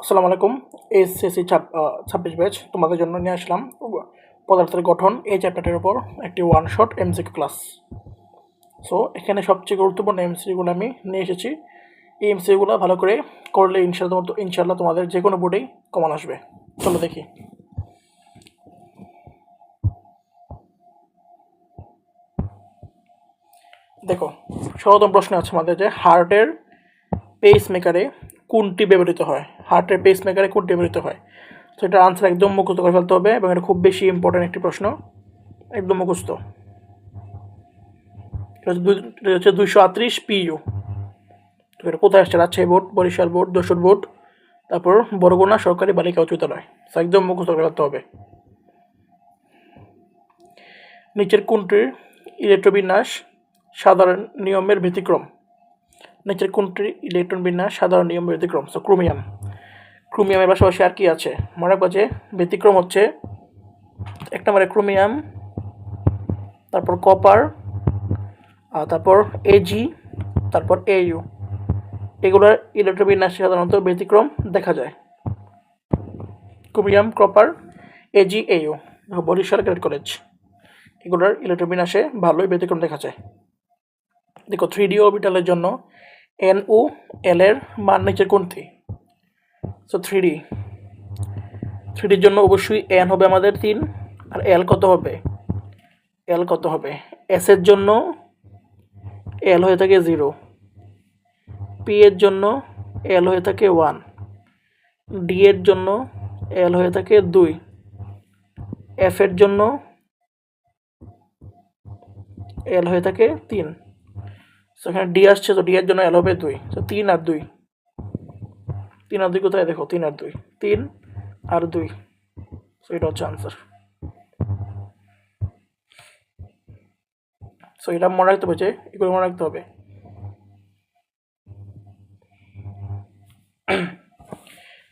আসসালামু আলাইকুম। SSC 26 batch তোমাদের জন্য নিয়ে আসলাম পদার্থের গঠন এই চ্যাপ্টারটির উপর একটি one shot MCQ class. So এখানে সবচেয়ে গুরুত্বপূর্ণ এমসিকিউগুলো আমি নিয়ে এসেছি। এই এমসিকিউগুলো ভালো করে করলে ইনশাল্লাহ তোমাদের যে কোনো বোর্ডেই কমন আসবে। চলো দেখি। দেখো, সর্বপ্রথম প্রশ্ন আছে আমাদের যে হার্টের পেসমেকারে কোনটি ব্যবহৃত হয়। হার্টের পেসমেকারে কোনটি ব্যবহৃত হয়। তো এটার আনসার একদম মুখস্থ করে ফেলতে হবে এবং এটা খুব বেশি ইম্পর্টেন্ট একটি প্রশ্ন, একদম মুখস্থ। এটা হচ্ছে 238 পিইউ। তো এটা কোথায় আসছে? Rajshahi board, Barishal board, Jashore board, তারপর বরগুনা সরকারি বালিকা উচ্চ বিদ্যালয়। তো একদম মুখস্থ করে ফেলতে হবে। নিচের কোনটির ইলেকট্রবিন্যাস সাধারণ নিয়মের ব্যতিক্রম? নিচের কোনটির ইলেকট্রন বিন্যাস সাধারণ নিয়মের ব্যতিক্রম? So chromium. ক্রোমিয়ামের পাশাপাশি আর কি আছে মনে রাখবো যে ব্যতিক্রম হচ্ছে এক নম্বরে ক্রোমিয়াম, তারপর কপার, তারপর এজি, তারপর এইউ। এগুলোর ইলেকট্রবিন্যাসে সাধারণত ব্যতিক্রম দেখা যায়। Chromium, copper, AG, AU, Barishal cadet college, এগুলোর ইলেকট্রবিন্যাসে ভালোই ব্যতিক্রম দেখা যায়। দেখো, 3D অরবিটালের জন্য এন ও এল এর মান নিচের কোনটি? সো 3Dর জন্য অবশ্যই এন হবে আমাদের 3, আর এল কত হবে? এস এর জন্য এল হয়ে থাকে 0, পি এর জন্য এল হয়ে থাকে 1, ডি এর জন্য এল হয়ে থাকে 2, এফ এর জন্য এল হয়ে থাকে 3। সো এখানে ডি আসছে, তো ডি এর জন্য এল হবে 2। সো 3 আর 2, 3 আর 2 কোথায়? দেখো 3 আর 2, 3 আর 2। সো এটা হচ্ছে আনসার। সো এটা মনে রাখতে হবে, যে এগুলো মনে রাখতে হবে।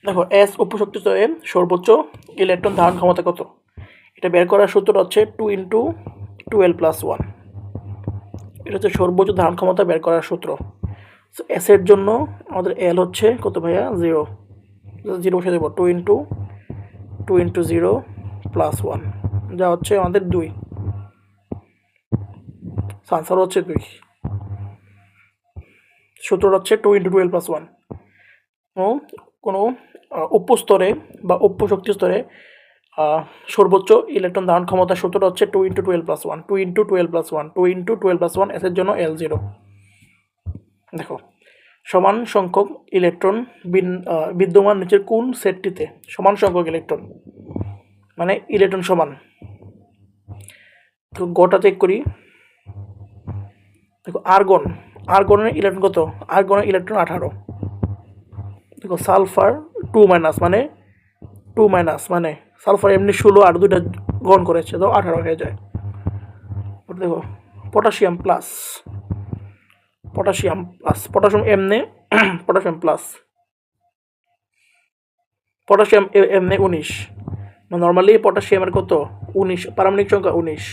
দেখো, এস উপশক্তি স্তরে সর্বোচ্চ ইলেকট্রন ধারণ ক্ষমতা কত? এটা বের করার সূত্র হচ্ছে 2 × 12+1। এটা হচ্ছে সর্বোচ্চ ধারণ ক্ষমতা বের করার সূত্র। সো এস এর জন্য আমাদের এল হচ্ছে কত ভাইয়া? 0। 0 বসে দেবো, 2 × 0+1, যা হচ্ছে আমাদের 2। আনসার হচ্ছে 2। সূত্র হচ্ছে 2 × 12+1। কোনো উপস্তরে বা উপশক্তি স্তরে সর্বোচ্চ ইলেকট্রন ধারণ ক্ষমতার সূত্র হচ্ছে 2 × 12+1, 2 × 12+1, 2 × 12+1, এস এর জন্য L0। দেখো, সমান সংখ্যক ইলেকট্রন বিদ্যমান নিচের কোন সেটটিতে? সমান সংখ্যক ইলেকট্রন মানে ইলেকট্রন সমান। তো গোটা চেক করি। দেখো, আর্গনের ইলেকট্রন কত? আর্গনের ইলেকট্রন 18। দেখো, সালফার 2 মানে 2 মানে সালফার এমনি 16 আর 2টা গ্রহণ করেছে, তো 18 হয়ে যায়। দেখো, পটাশিয়াম এমনি পটাশিয়াম প্লাস, পটাশিয়াম এমনি 19। নর্মালি পটাশিয়ামের কত? 19, পারমাণবিক সংখ্যা 19।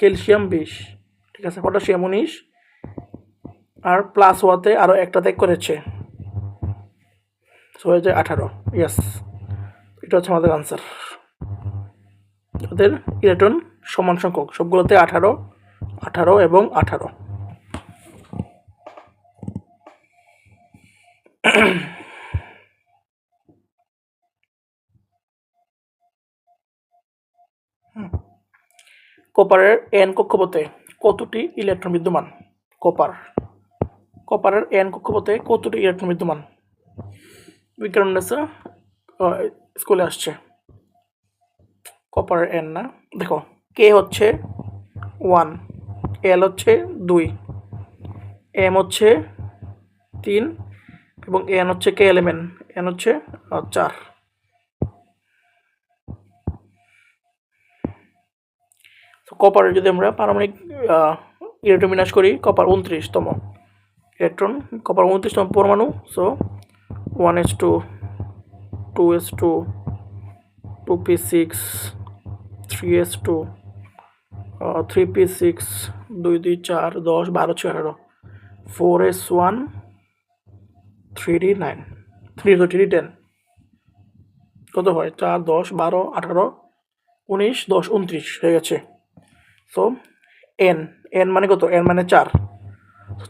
ক্যালসিয়াম 20। ঠিক আছে, পটাশিয়াম 19 আর প্লাস হওয়াতে আরও একটা ত্যাগ করেছে, হয়ে যায় 18। ইয়েস, এটা হচ্ছে আমাদের আনসার। ওদের ইলেকট্রন সমান সংখ্যক সবগুলোতে 18, 18 এবং 18। কপারের এন কক্ষপথে কতটি ইলেকট্রন বিদ্যমান? কপারের এন কক্ষপথে কতটি ইলেকট্রন বিদ্যমান? বিজ্ঞান স্কুলে আসছে। কপারের এন না, দেখো, কে হচ্ছে 1, এল হচ্ছে 2, এম হচ্ছে 3 এবং এন হচ্ছে কে এলিমেন্ট, এন হচ্ছে 4। কপারের যদি আমরা পারমাণবিক ইলেকট্রন বিন্যাস করি, কপার 29তম ইলেকট্রন, কপার 29তম পরমাণু। So 1s2, 2s2, 2p6, 3s2, 3p6, 2 2 4, 10, 12, 18, 4s1, 3d9। 3 3 10 কত হয় 4 10 12 18 19 10 29 হয়ে গেছে। সো এন এন মানে কত? এন মানে 4।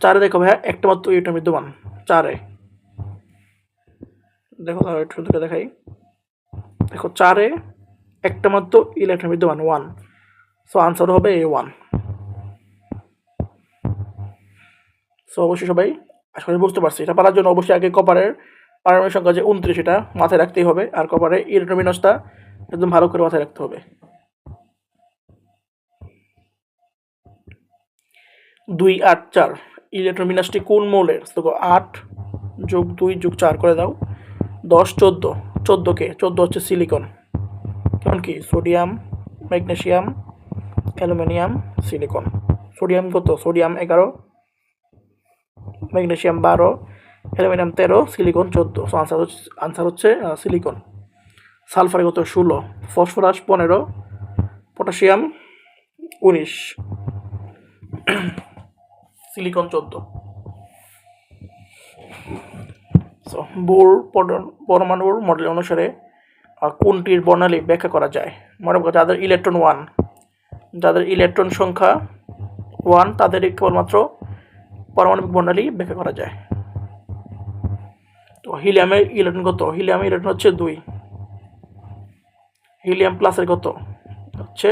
চারে দেখো ভাইয়া একটা মাত্র ইলেকট্রন বিদ্যমান 4-এ। দেখো তাহলে একটু সুন্দর করে দেখাই। দেখো 4-এ একটা মাত্র ইলেকট্রন বিদ্যমান 1। সো আনসার হবে A1। সো অবশ্যই সবাই আশা করি বুঝতে পারছি। এটা পারার জন্য অবশ্যই আগে কপারের পারমাণবিক সংখ্যা যে 29 এটা মাথায় রাখতেই হবে, আর কপারের ইলেকট্রন বিন্যাসটা একদম ভালো করে মাথায় রাখতে হবে। 2 8 4 ইলেকট্রন বিন্যাসটি কোন মৌলের? দেখো 8 যোগ 2 যোগ 4 করে দাও 10 14। 14 কে 14 হচ্ছে সিলিকন। কেমন কি? Sodium, magnesium, aluminium, silicon. Sodium কত? Sodium 11, magnesium 12, aluminium 13, silicon 14। So answer হচ্ছে সিলিকন। সালফার কত? 16, phosphorus 15, potassium 19, silicon 14। So Bohr পরমাণুর মডেল অনুসারে কোনটির বর্ণালী ব্যাখ্যা করা যায়? মনে করো যাদের ইলেকট্রন 1, যাদের ইলেকট্রন সংখ্যা 1 তাদের কেবলমাত্র পারমাণবিক বর্ণালী ব্যাখ্যা করা যায়। তো হিলিয়ামের ইলেকট্রন কত? হিলিয়ামের ইলেকট্রন হচ্ছে 2। হিলিয়াম প্লাসের কত? হচ্ছে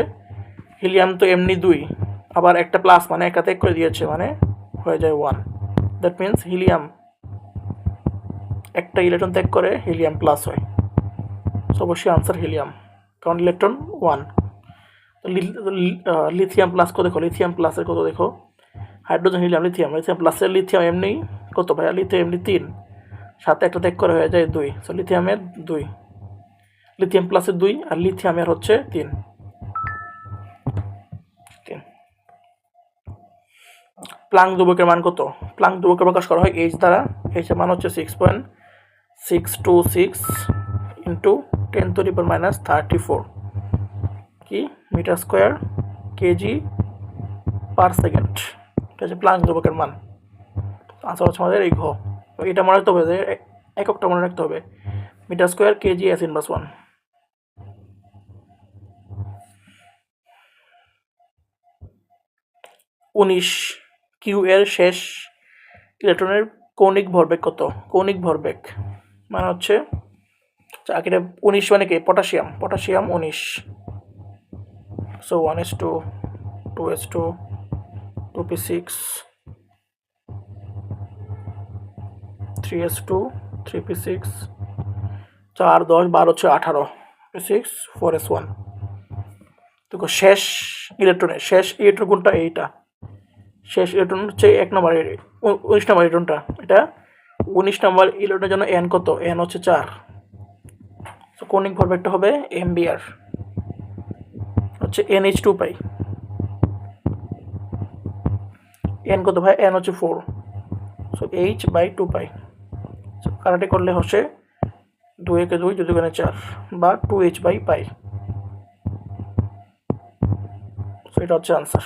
হিলিয়াম তো এমনি 2, আবার একটা প্লাস মানে একটা ত্যাগ করে দিয়েছে, মানে হয়ে যায় 1। দ্যাট মিন্স হিলিয়াম একটা ইলেকট্রন ত্যাগ করে হিলিয়াম প্লাস হয়। সো অবশ্যই আনসার হিলিয়াম, কারণ ইলেকট্রন 1। লিথিয়াম প্লাস কত? দেখো লিথিয়াম প্লাসের কত দেখো, হাইড্রোজেন হিলিয়াম লিথিয়াম, লিথিয়াম প্লাসের লিথিয়াম এমনি কত ভাইয়া? লিথিয়াম এমনি 3, সাথে একটা ত্যাগ করে হয়ে যায় 2। সো লিথিয়ামের 2, লিথিয়াম প্লাসের 2 আর লিথিয়ামের হচ্ছে 3। প্লাঙ্ক ধ্রুবকের মান কত? প্লাঙ্ক ধ্রুবকের প্রকাশ করা হয় এইচ দ্বারা। এইচ এর মান হচ্ছে 6.626 ইন্টু 10⁻³ কি metre square kg per second. এটা হচ্ছে প্লাঙ্ক ধ্রুবকের মান। আনসার হচ্ছে আমাদের এই ঘ। এটা মনে রাখতে হবে, এককটা মনে রাখতে হবে, metre square kg S inverse 1। 19 Q এর শেষ ইলেকট্রনের কৌণিক ভরবেগ কত? কৌণিক ভরবেগ মানে হচ্ছে এটা 19 মানে কি? Potassium 19। So 1s2 2s2 2p6 3s2 3p6 4 10 12 হচ্ছে 18 p6 4s1। দেখো শেষ ইলেকট্রন কোনটা? এইটা শেষ ইলেকট্রন হচ্ছে 1 নম্বর 19 নম্বর ইলেকট্রনটা। এটা 19 নম্বর ইলেকট্রনের জন্য n কত? n হচ্ছে 4। সো কৌণিক ভরবেগটা হবে mbr, হচ্ছে nh2 পাই। n কত ভাই? n হচ্ছে 4। সো h/2 পাই। সো কাটাটি করলে হচ্ছে 2 একে 2 2 দুগুণে 4 বা 2h/পাই। সো এটা হচ্ছে আনসার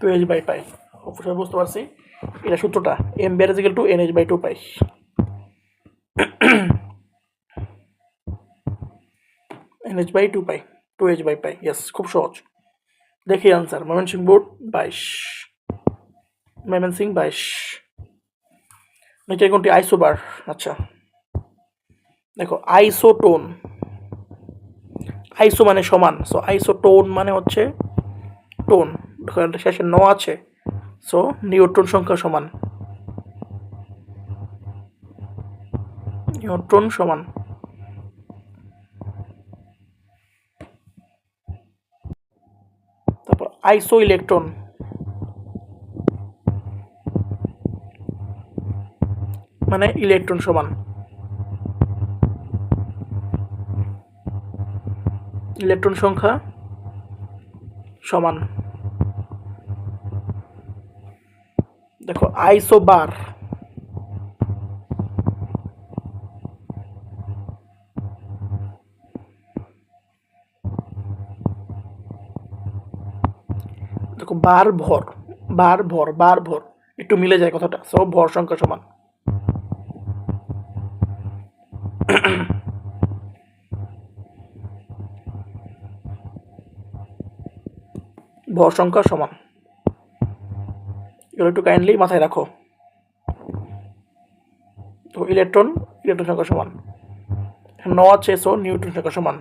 2h/পাই। অবশ্যই বুঝতে পারছি এটা সূত্রটা, mbr = nh/2 পাই। nh/2 পাই 2h/পাই। ইয়েস, খুব সহজ। দেখি আনসার ময়মনসিংহ বোর্ড 22। ময়মনসিংহ 22। নিচের কোনটি আইসোবার? আচ্ছা দেখো আইসোটোন, আইসো মানে সমান, সো আইসোটোন মানে হচ্ছে টোন, শেষে ন আছে, সো নিউট্রন সংখ্যা সমান, নিউট্রন সমান। তারপর আইসো ইলেকট্রন মানে ইলেকট্রন সমান, ইলেকট্রন সংখ্যা সমান। দেখো আইসোবার দেখো বার ভর একটু মিলে যায় কথাটা, সো ভর সংখ্যা সমান। ভর সংখ্যা সমান। এগুলো একটু কাইন্ডলি মাথায় রাখো। তো ইলেকট্রন সংখ্যা সমান, নোয়া চেসো নিউট্রন সংখ্যা সমান।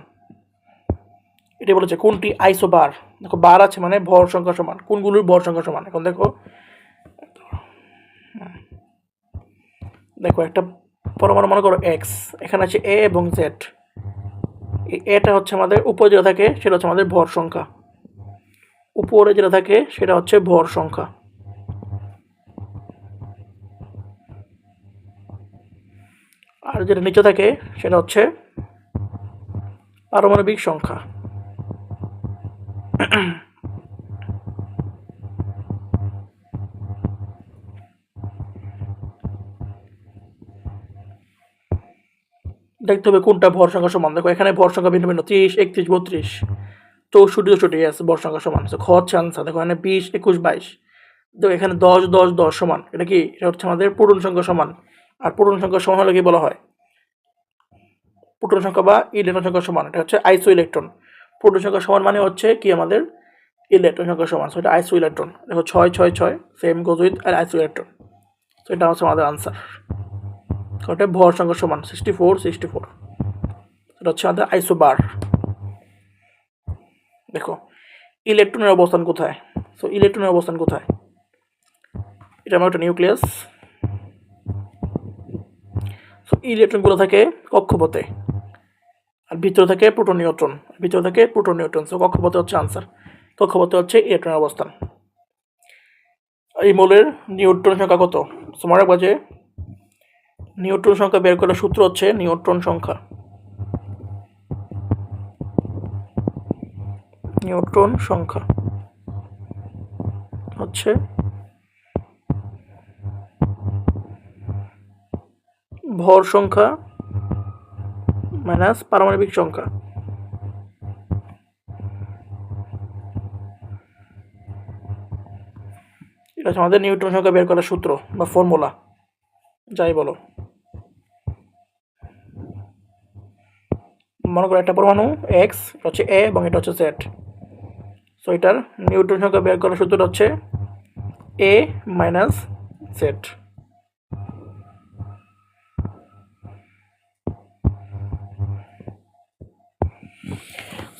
এটা বলেছে কোনটি আইসোবার। দেখো বার আছে মানে ভর সংখ্যা সমান, কোনগুলোর ভর সংখ্যা সমান। এখন দেখো একটা পরমাণু মনে করো এক্স, এখানে আছে এ এবং জেড। এই এটা হচ্ছে আমাদের উপরে যেটা থাকে সেটা হচ্ছে আমাদের ভর সংখ্যা, উপরে যেটা থাকে সেটা হচ্ছে ভর সংখ্যা। আর যেটা নিচে থাকে সেটা হচ্ছে পারমাণবিক সংখ্যা। দেখতে হবে কোনটা ভর সংখ্যা সমান। দেখো এখানে ভর সংখ্যা ভিন্ন ভিন্ন, 30, 31, 32, 64, 64 আছে ভর সংখ্যা সমান। খ হচ্ছে আনসার। দেখো এখানে 20, 21, 22। দেখো এখানে 10, 10, 10 সমান। এটা কি? এটা হচ্ছে আমাদের পূরণ সংখ্যা সমান। আর পূরণ সংখ্যা সমান হলে কি বলা হয়? পূরণ সংখ্যা বা ইলেকট্রন সংখ্যা সমান। এটা হচ্ছে আইসো ইলেকট্রন। পূরণ সংখ্যা সমান মানে হচ্ছে কি আমাদের ইলেকট্রন সংখ্যা সমান। সো এটা আইসো ইলেকট্রন। দেখো 6, 6, 6 সেম গোজ উইথ আর আইসো ইলেকট্রন। তো এটা হচ্ছে আমাদের আনসার। ওটা ভর সংখ্যা সমান 64, 64। এটা হচ্ছে আমাদের আইসোবার। দেখো ইলেকট্রনের অবস্থান কোথায়? সো ইলেকট্রনের অবস্থান কোথায়? এটা আমার একটা নিউক্লিয়াস। সো ইলেকট্রনগুলো থাকে কক্ষপথে, আর ভিতরে থাকে প্রোটন নিউট্রন, ভিতরে থাকে প্রোটন নিউট্রন। সো কক্ষপথে হচ্ছে আনসার। কক্ষপথে হচ্ছে ইলেকট্রনের অবস্থান। এই মৌলের নিউট্রন সংখ্যা কত? সো মনে রাখবা যে নিউট্রন সংখ্যা বের করার সূত্র হচ্ছে নিউট্রন সংখ্যা। নিউট্রন সংখ্যা হচ্ছে ভর সংখ্যা মাইনাস পারমাণবিক সংখ্যা। এটা হচ্ছে আমাদের নিউট্রন সংখ্যা বের করার সূত্র বা ফর্মুলা, যাই বলো। মনে করো একটা পরমাণু এক্স, এটা হচ্ছে এ এবং এটা হচ্ছে জেড। সো এটার নিউট্রন সংখ্যা বের করার সূত্রটা হচ্ছে এ মাইনাস জেড।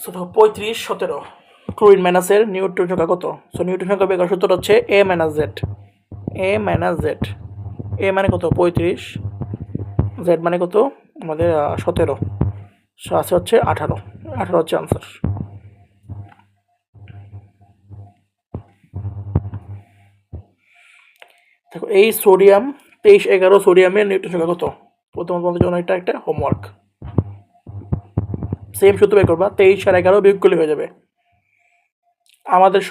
সো 35, 17 ক্লোরিন মাইনাসের নিউট্রন সংখ্যা কত? সো নিউট্রন সংখ্যা বের করার সূত্রটা হচ্ছে এ মাইনাস জেড। এ মাইনাস জেড, এ মানে কত? 35, জেড মানে কত? আমাদের 17। সো আছে হচ্ছে 18। 18 হচ্ছে আনসার। দেখো এই সোডিয়াম 23, 11 সোডিয়ামের নিউট্রন সংখ্যা কত? প্রথমত তোমাদের জন্য এটা একটা হোমওয়ার্ক। সেম সূত্র বের করবা, 23 আর 11 বিয়োগ করলে হয়ে যাবে। আমাদের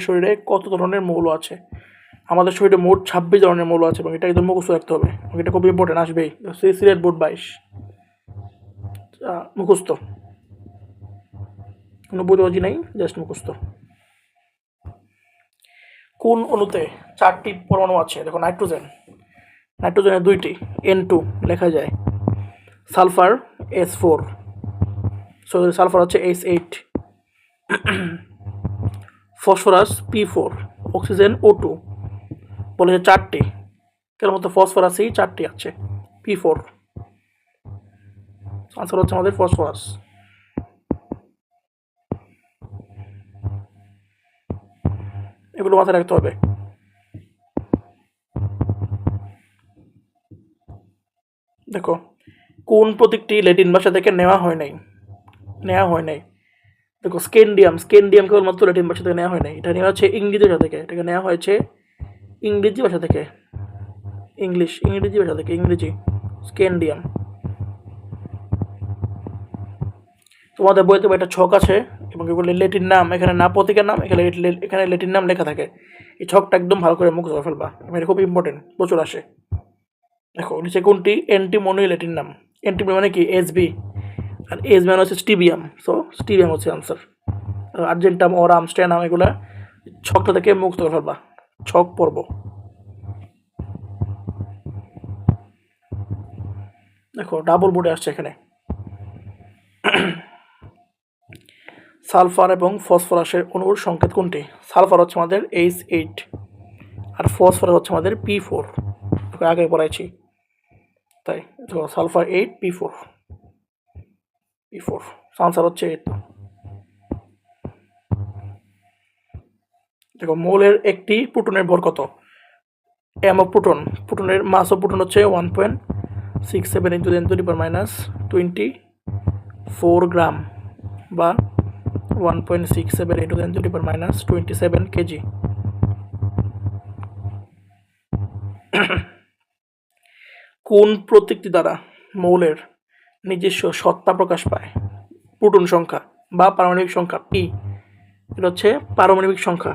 শরীরে কত ধরনের মৌল আছে? আমাদের শরীরে মোট 26 ধরনের মৌল আছে এবং এটা একদম মুখস্থ রাখতে হবে। এটা খুব ইম্পর্টেন্ট, আসবেই সিলেট বোর্ড 22 মুখস্থ, কোনো বুঝি নাই, জাস্ট মুখস্থ। কোন অণুতে 4টি পরমাণু আছে? দেখো নাইট্রোজেনের 2টি, N2 লেখা যায়। সালফার S4, সো সালফার হচ্ছে H8। Phosphorus P4, oxygen O2। বলে যে 4টি, কেন মতো ফসফরাসই 4টি আছে, P4। আনসার হচ্ছে আমাদের ফসফরাস। এগুলো মাথায় রাখতে হবে। দেখো কোন প্রতীকটি ল্যাটিন ভাষা থেকে নেওয়া হয় নাই? দেখো স্কেন্ডিয়াম কেবলমাত্র ল্যাটিন ভাষা থেকে নেওয়া হয় নাই, এটা নেওয়া হচ্ছে ইংরেজি ভাষা থেকে। এটাকে নেওয়া হয়েছে ইংরেজি ভাষা থেকে, ইংরেজি ভাষা থেকে, স্কেন্ডিয়াম। তোমাদের বইতে একটা ছক আছে এবং এগুলো ল্যাটিন নাম, এখানে না প্রতীকের নাম, এখানে ল্যাটিন নাম লেখা থাকে। এই ছকটা একদম ভালো করে মুখস্থ করে ফেলবা, এটা খুব ইম্পর্টেন্ট, প্রচুর আসে। দেখো নিচে কোনটি অ্যান্টিমনি ল্যাটিন নাম? অ্যান্টিমনি মানে কি? এসবি, আর এসবি মানে হচ্ছে স্টিবিয়াম। সো স্টিবিয়াম হচ্ছে আনসার। আর্জেন্টাম, ওরাম, স্ট্যানাম, এগুলা ছকটা থেকে মুক্ত করে ফেলবা, ছক পর্ব। দেখো ডাবল বোর্ডে আসছে এখানে। সালফার এবং ফসফরাসের অণুর সংকেত কোনটি? সালফার হচ্ছে আমাদের H8 আর ফসফরাস হচ্ছে আমাদের P4, আগে পড়াইছি। তাই দেখো সালফার 8 P4 আনসার হচ্ছে 8। দেখো মৌলের একটি প্রোটনের ভর কত? এম অফ প্রোটন, প্রোটনের মাস অফ প্রোটন হচ্ছে 1.67 × 10⁻24 গ্রাম বা 1.67 × 10⁻27 কেজি। কোন প্রতীকটি দ্বারা মৌলের নিজস্ব সত্তা প্রকাশ পায়? প্রোটন সংখ্যা বা পারমাণবিক সংখ্যা পি, এটা হচ্ছে পারমাণবিক সংখ্যা।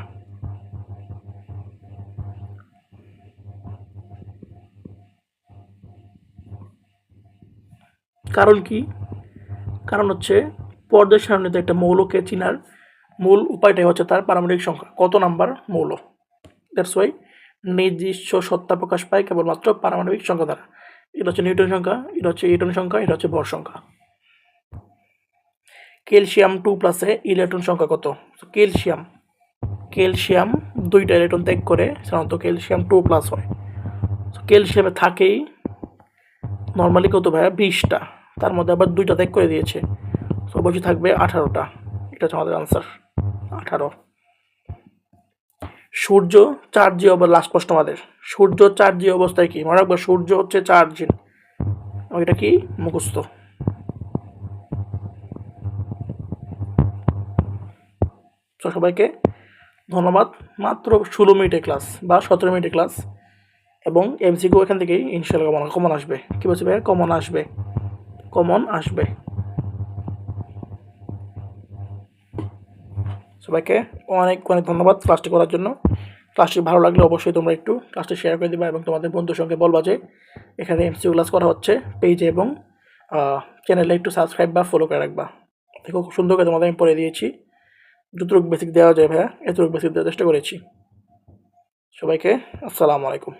কারণ কি? কারণ হচ্ছে পর্যায় সারণীতে একটা মৌলকে চিনার মূল উপায়টাই হচ্ছে তার পারমাণবিক সংখ্যা, কত নাম্বার মৌল। দ্যাটস ওয়াই নিজস্ব সত্তা প্রকাশ পায় কেবলমাত্র পারমাণবিক সংখ্যা দ্বারা। এটা হচ্ছে নিউটন সংখ্যা, এটা হচ্ছে ইলেকট্রন সংখ্যা, এটা হচ্ছে ভর সংখ্যা। ক্যালসিয়াম 2+ ইলেকট্রন সংখ্যা কত? ক্যালসিয়াম 2টা ইলেকট্রন ত্যাগ করে সাধারণত ক্যালসিয়াম 2+ হয়। ক্যালসিয়ামে থাকেই নর্মালি কত ভাইয়া? 20টা, তার মধ্যে আবার 2টা ত্যাগ করে দিয়েছে, তো অবশ্যই থাকবে 18টা। এটা হচ্ছে আমাদের আনসার 18। সূর্য চার্জীয় লাস্ট প্রশ্ন আমাদের, সূর্য চার্জীয় অবস্থায় কি? মনে রাখবো সূর্য হচ্ছে চার্জিং, এটা কি মুখস্থ। তো সবাইকে ধন্যবাদ। মাত্র 16 মিনিটের ক্লাস বা 17 মিনিটের ক্লাস, এবং এমসিকিউ এখান থেকেই ইনশাল্লাহ কমন আসবে। কী বলছি ভাইয়া? কমন আসবে। সবাইকে অনেক অনেক ধন্যবাদ ক্লাসটি করার জন্য। ক্লাসটি ভালো লাগলে অবশ্যই তোমরা একটু ক্লাসটি শেয়ার করে দিবা এবং তোমাদের বন্ধুর সঙ্গে বলবা যে এখানে এমসিকিউ ক্লাস করা হচ্ছে পেজে, এবং চ্যানেলে একটু সাবস্ক্রাইব বা ফলো করে রাখবা। দেখো খুব সুন্দর করে তোমাদের আমি পড়ে দিয়েছি, যতটুকু বেসিক দেওয়া যায় ভাইয়া এতটুকু বেসিক দেওয়ার চেষ্টা করেছি। সবাইকে আসসালামু আলাইকুম।